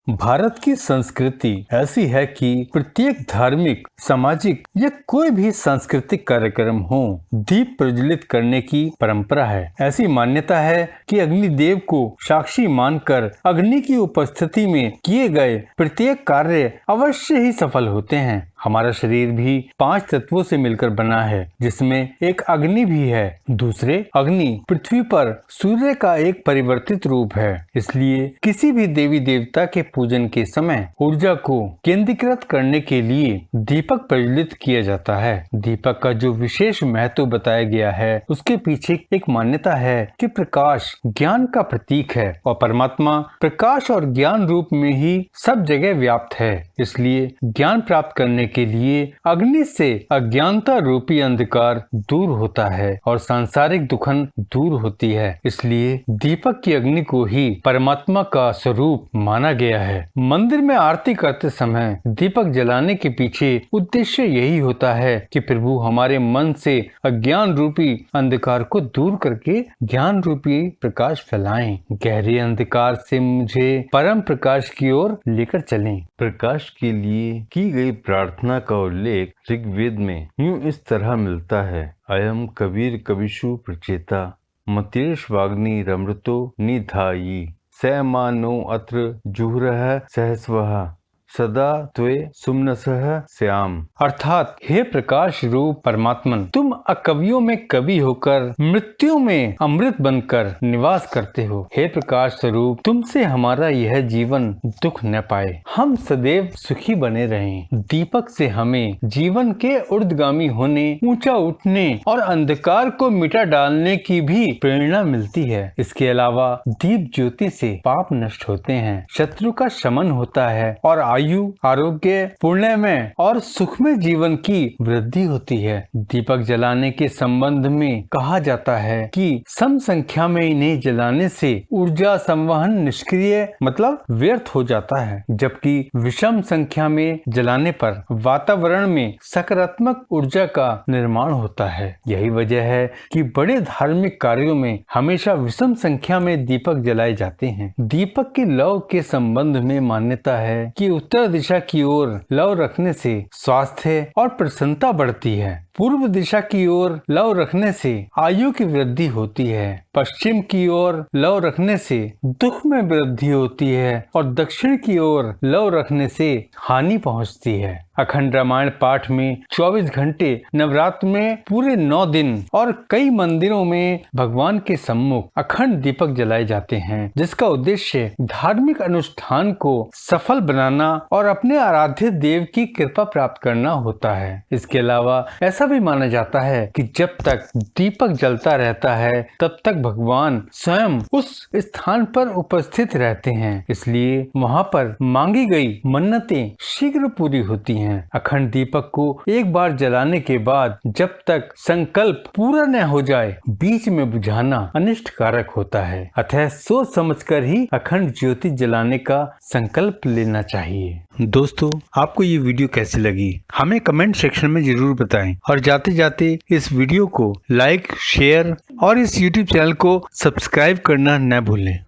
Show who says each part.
Speaker 1: भारत की संस्कृति ऐसी है कि प्रत्येक धार्मिक, सामाजिक या कोई भी सांस्कृतिक कार्यक्रम हो, दीप प्रज्वलित करने की परंपरा है। ऐसी मान्यता है कि अग्निदेव को साक्षी मानकर अग्नि की उपस्थिति में किए गए प्रत्येक कार्य अवश्य ही सफल होते हैं। हमारा शरीर भी 5 तत्वों से मिलकर बना है, जिसमें एक अग्नि भी है। दूसरे अग्नि पृथ्वी पर सूर्य का एक परिवर्तित रूप है। इसलिए किसी भी देवी देवता के पूजन के समय ऊर्जा को केंद्रीकृत करने के लिए दीपक प्रज्वलित किया जाता है। दीपक का जो विशेष महत्व बताया गया है, उसके पीछे एक मान्यता है कि प्रकाश ज्ञान का प्रतीक है और परमात्मा प्रकाश और ज्ञान रूप में ही सब जगह व्याप्त है। इसलिए ज्ञान प्राप्त करने के लिए अग्नि से अज्ञानता रूपी अंधकार दूर होता है और सांसारिक दुखन दूर होती है। इसलिए दीपक की अग्नि को ही परमात्मा का स्वरूप माना गया है। मंदिर में आरती करते समय दीपक जलाने के पीछे उद्देश्य यही होता है कि प्रभु हमारे मन से अज्ञान रूपी अंधकार को दूर करके ज्ञान रूपी प्रकाश फैलाएं। गहरे अंधकार से मुझे परम प्रकाश की ओर लेकर चलें।
Speaker 2: प्रकाश के लिए की गई प्रार्थना का उल्लेख ऋग्वेद में यूं इस तरह मिलता है। अयम कबीर कविषु प्रचेता मतीर्ष वाग्नि रमृतो निधायी स मानो अत्र जुहुरः सहस्वः सदा त्वे सुमनसः श्याम।
Speaker 1: अर्थात हे प्रकाश रूप परमात्मन, तुम अकवियों में कवि होकर मृत्यु में अमृत बनकर निवास करते हो। हे प्रकाश स्वरूप, तुमसे हमारा यह जीवन दुख न पाए, हम सदैव सुखी बने रहें। दीपक से हमें जीवन के ऊर्ध्वगामी होने, ऊंचा उठने और अंधकार को मिटा डालने की भी प्रेरणा मिलती है। इसके अलावा दीप ज्योति से पाप नष्ट होते हैं, शत्रु का शमन होता है और आयु, आरोग्य, पुण्यमय और सुखमय जीवन की वृद्धि होती है। दीपक जलाने के संबंध में कहा जाता है कि सम संख्या में इन्हें जलाने से ऊर्जा संवहन निष्क्रिय मतलब व्यर्थ हो जाता है, जबकि विषम संख्या में जलाने पर वातावरण में सकारात्मक ऊर्जा का निर्माण होता है। यही वजह है कि बड़े धार्मिक कार्यों में हमेशा विषम संख्या में दीपक जलाए जाते हैं। दीपक के लौ के संबंध में मान्यता है कि उत्तर दिशा की ओर लौ रखने से स्वास्थ्य और प्रसन्नता बढ़ती है। पूर्व दिशा की ओर लौ रखने से आयु की वृद्धि होती है। पश्चिम की ओर लौ रखने से दुख में वृद्धि होती है और दक्षिण की ओर लौ रखने से हानि पहुंचती है। अखंड रामायण पाठ में 24 घंटे, नवरात्र में पूरे 9 दिन और कई मंदिरों में भगवान के सम्मुख अखंड दीपक जलाए जाते हैं, जिसका उद्देश्य धार्मिक अनुष्ठान को सफल बनाना और अपने आराध्य देव की कृपा प्राप्त करना होता है। इसके अलावा ऐसा भी माना जाता है कि जब तक दीपक जलता रहता है, तब तक भगवान स्वयं उस स्थान पर उपस्थित रहते हैं। इसलिए वहाँ पर मांगी गई मन्नतें शीघ्र पूरी होती हैं। अखंड दीपक को एक बार जलाने के बाद जब तक संकल्प पूरा न हो जाए, बीच में बुझाना अनिष्ट कारक होता है। अतः सोच समझकर ही अखंड ज्योति जलाने का संकल्प लेना चाहिए।
Speaker 3: दोस्तों, आपको ये वीडियो कैसी लगी हमें कमेंट सेक्शन में जरूर बताएं और जाते जाते इस वीडियो को लाइक, शेयर और इस YouTube चैनल को सब्सक्राइब करना न भूलें।